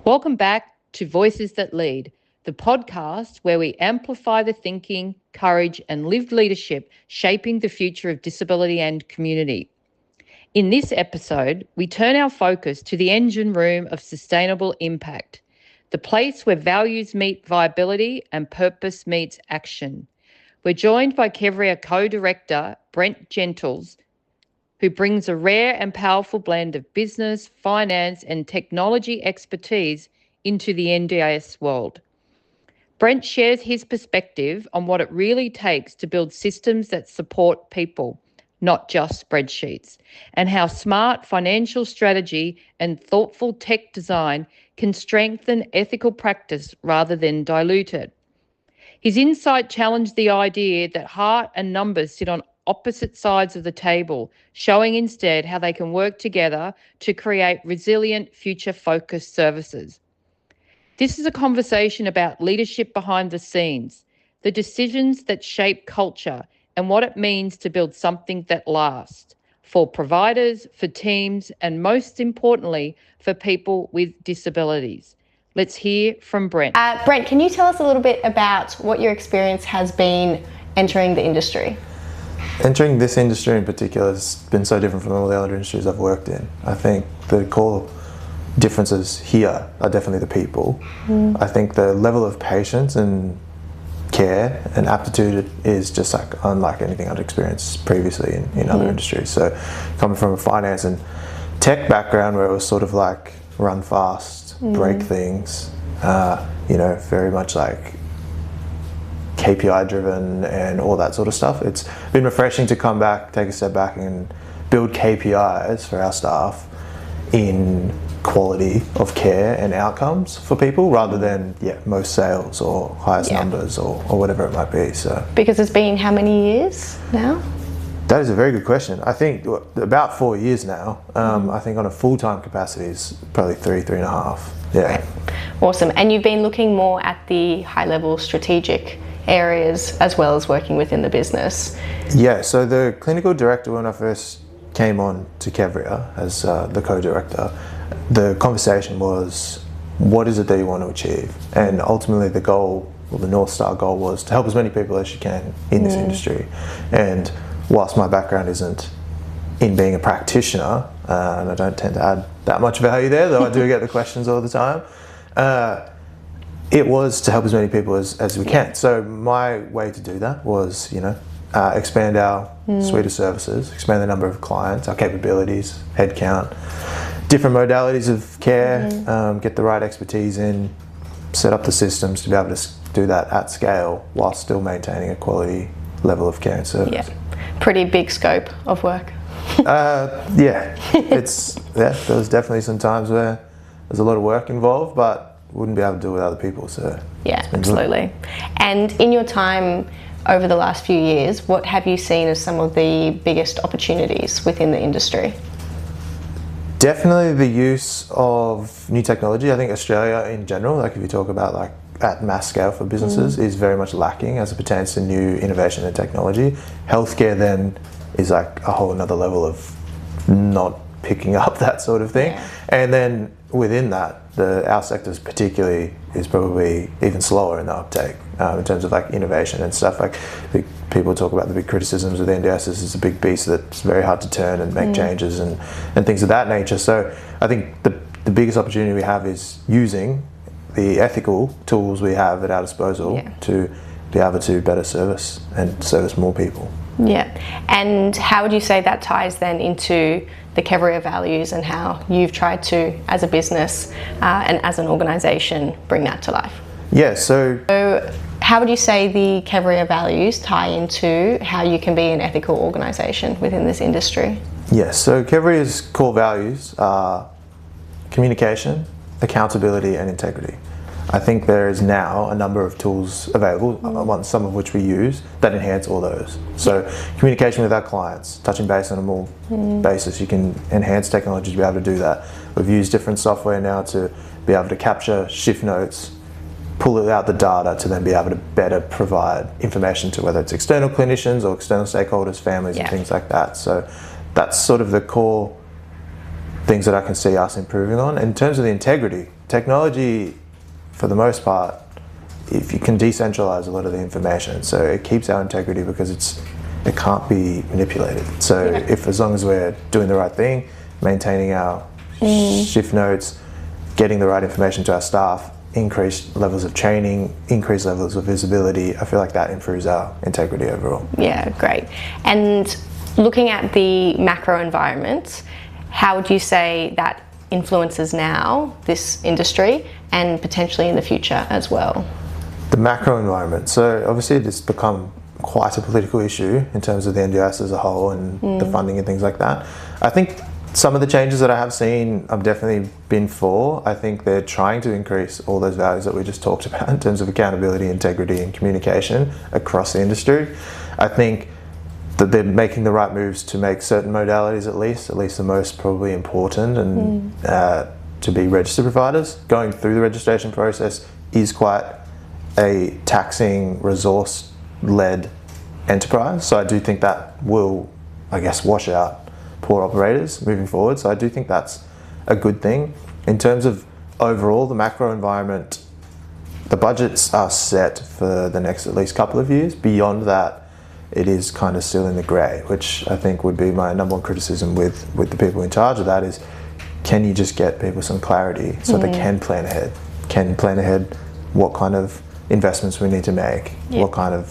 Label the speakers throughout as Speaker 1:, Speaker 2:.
Speaker 1: Welcome back to Voices That Lead, the podcast where we amplify the thinking, courage, and lived leadership shaping the future of disability and community. In this episode, we turn our focus to the engine room of sustainable impact, the place where values meet viability and purpose meets action. We're joined by Kevria co-director Brent Gentles, who brings a rare and powerful blend of business, finance, and technology expertise into the NDIS world. Brent shares his perspective on what it really takes to build systems that support people, not just spreadsheets, and how smart financial strategy and thoughtful tech design can strengthen ethical practice rather than dilute it. His insight challenged the idea that heart and numbers sit on opposite sides of the table, showing instead how they can work together to create resilient, future-focused services. This is a conversation about leadership behind the scenes, the decisions that shape culture, and what it means to build something that lasts for providers, for teams, and most importantly, for people with disabilities. Let's hear from Brent.
Speaker 2: Brent, can you tell us a little bit about what your experience has been entering the industry?
Speaker 3: Entering this industry in particular has been so different from all the other industries I've worked in. I think the core differences here are definitely the people. I think the level of patience and care and aptitude is just like unlike anything I'd experienced previously in other industries. So coming from a finance and tech background where it was sort of like run fast, break things, very much like KPI driven and all that sort of stuff. It's been refreshing to come back, take a step back and build KPIs for our staff in quality of care and outcomes for people rather than most sales or highest numbers or whatever it might be. So
Speaker 2: because it's been how many years now?
Speaker 3: That is a very good question. I think about 4 years now. I think on a full-time capacity is probably three and a half. Yeah.
Speaker 2: Right. Awesome. And you've been looking more at the high-level strategic areas as well as working within the business.
Speaker 3: Yeah, so the clinical director, when I first came on to Kevria as the co-director, the conversation was, what is it that you want to achieve? And ultimately the goal, or the North Star goal, was to help as many people as you can in this industry. And whilst my background isn't in being a practitioner, and I don't tend to add that much value there, though I do get the questions all the time, it was to help as many people as we can. So my way to do that was, expand our suite of services, expand the number of clients, our capabilities, headcount, different modalities of care, get the right expertise in, set up the systems to be able to do that at scale while still maintaining a quality level of care and service.
Speaker 2: Yeah, pretty big scope of work.
Speaker 3: There was definitely some times where there's a lot of work involved, but wouldn't be able to do it with other people. So
Speaker 2: yeah, absolutely. And in your time over the last few years, what have you seen as some of the biggest opportunities within the industry?
Speaker 3: Definitely the use of new technology. I think Australia in general, like if you talk about like at mass scale for businesses, is very much lacking as it pertains to new innovation and technology. Healthcare then is like a whole another level of not picking up that sort of thing. Yeah. And then within that, our sectors particularly is probably even slower in the uptake in terms of like innovation and stuff. Like people talk about the big criticisms of the NDIS. It's a big beast that's very hard to turn and make changes and things of that nature. So I think the biggest opportunity we have is using the ethical tools we have at our disposal to be able to better service and service more people.
Speaker 2: Yeah. And how would you say that ties then into the Kevria values and how you've tried to, as a business and as an organisation, bring that to life?
Speaker 3: Yeah, so
Speaker 2: how would you say the Kevria values tie into how you can be an ethical organisation within this industry?
Speaker 3: Yeah, so Kevria's core values are communication, accountability and integrity. I think there is now a number of tools available, some of which we use, that enhance all those. So communication with our clients, touching base on a more basis, you can enhance technology to be able to do that. We've used different software now to be able to capture shift notes, pull out the data to then be able to better provide information to whether it's external clinicians or external stakeholders, families and things like that. So that's sort of the core things that I can see us improving on. In terms of the integrity technology, for the most part, if you can decentralize a lot of the information, so it keeps our integrity because it can't be manipulated. So if, as long as we're doing the right thing, maintaining our shift notes, getting the right information to our staff, increased levels of training, increased levels of visibility, I feel like that improves our integrity overall.
Speaker 2: Yeah, great. And looking at the macro environment, how would you say that influences now this industry and potentially in the future as well?
Speaker 3: The macro environment. So obviously it's become quite a political issue in terms of the NDIS as a whole and the funding and things like that. I think some of the changes that I have seen, I've definitely been for. I think they're trying to increase all those values that we just talked about in terms of accountability, integrity and communication across the industry. I think that they're making the right moves to make certain modalities at least the most probably important and to be registered providers. Going through the registration process is quite a taxing, resource-led enterprise. So I do think that will, I guess, wash out poor operators moving forward. So I do think that's a good thing. In terms of overall the macro environment, the budgets are set for the next at least couple of years. Beyond that, it is kind of still in the grey, which I think would be my number one criticism with the people in charge of that is, can you just get people some clarity so they can plan ahead what kind of investments we need to make, what kind of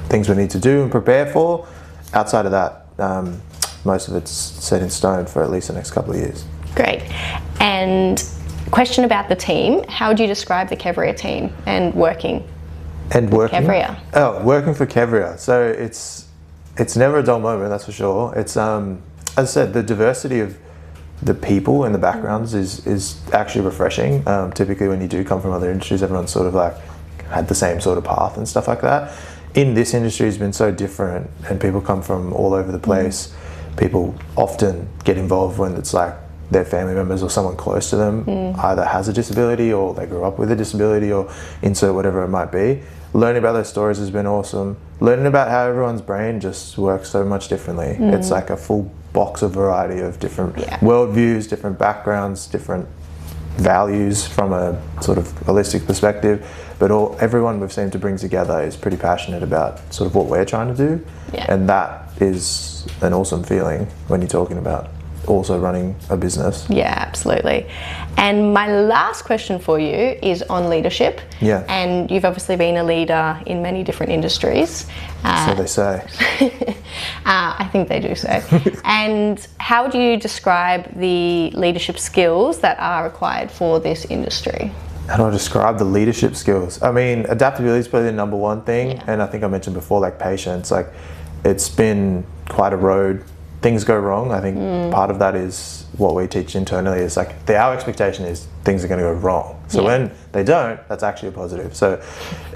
Speaker 3: things we need to do and prepare for. Outside of that, most of it's set in stone for at least the next couple of years. Great.
Speaker 2: And question about the team. How would you describe the Kevria team and working Kevria?
Speaker 3: Oh, working for Kevria. So it's never a dull moment, that's for sure. It's as I said, the diversity of the people and the backgrounds is actually refreshing. Typically when you do come from other industries, everyone's sort of like had the same sort of path and stuff like that. In this industry has been so different and people come from all over the place. People often get involved when it's like their family members or someone close to them either has a disability or they grew up with a disability or insert whatever it might be. Learning about those stories has been awesome. Learning about how everyone's brain just works so much differently. It's like a full box of variety of different worldviews, different backgrounds, different values from a sort of holistic perspective, but everyone we've seemed to bring together is pretty passionate about sort of what we're trying to do, and that is an awesome feeling when you're talking about also running a business.
Speaker 2: Yeah, absolutely. And my last question for you is on leadership.
Speaker 3: Yeah.
Speaker 2: And you've obviously been a leader in many different industries.
Speaker 3: So they say.
Speaker 2: I think they do say. And how do you describe the leadership skills that are required for this industry?
Speaker 3: How do I describe the leadership skills? I mean, adaptability is probably the number one thing. And I think I mentioned before, like patience, like it's been quite a road. Things go wrong. I think part of that is what we teach internally is like our expectation is things are going to go wrong. So when they don't, that's actually a positive. So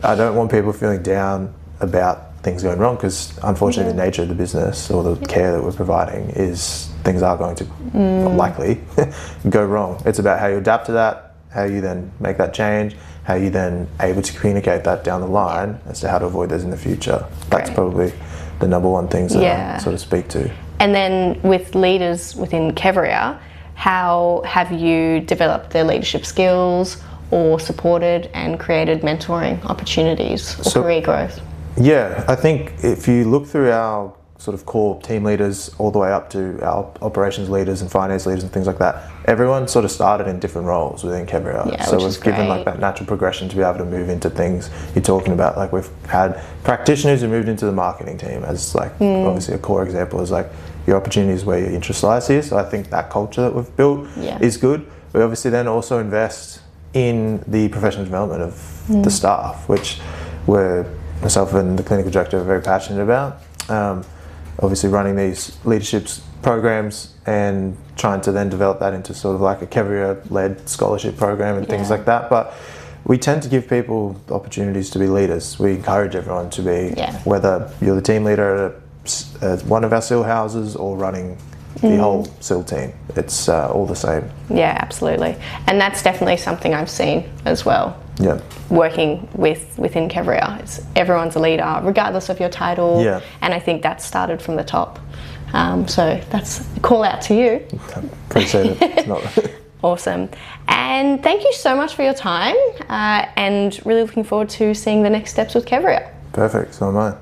Speaker 3: I don't want people feeling down about things going wrong because unfortunately the nature of the business or the care that we're providing is things are going to likely go wrong. It's about how you adapt to that, how you then make that change, how you then able to communicate that down the line as to how to avoid those in the future. That's probably the number one things that I sort of speak to.
Speaker 2: And then with leaders within Kevria, how have you developed their leadership skills or supported and created mentoring opportunities or career growth?
Speaker 3: Yeah, I think if you look through our sort of core team leaders all the way up to our operations leaders and finance leaders and things like that, everyone sort of started in different roles within Kevria. So we've given like that natural progression to be able to move into things you're talking about. Like we've had practitioners who moved into the marketing team as like obviously a core example is like your opportunities where your interest lies here. So I think that culture that we've built is good. We obviously then also invest in the professional development of the staff, which myself and the clinical director are very passionate about. Obviously running these leadership programs and trying to then develop that into sort of like a Kevria-led scholarship program and things like that. But we tend to give people opportunities to be leaders. We encourage everyone to be, whether you're the team leader at one of our SIL houses or running the whole SIL team. It's all the same. Yeah,
Speaker 2: absolutely. And that's definitely something I've seen as well.
Speaker 3: Yeah.
Speaker 2: Working within Kevria, everyone's a leader regardless of your title.
Speaker 3: Yeah.
Speaker 2: And I think that started from the top. So that's a call out to you.
Speaker 3: Appreciate it. It's not
Speaker 2: Awesome. And thank you so much for your time, and really looking forward to seeing the next steps with Kevria.
Speaker 3: Perfect, so am I.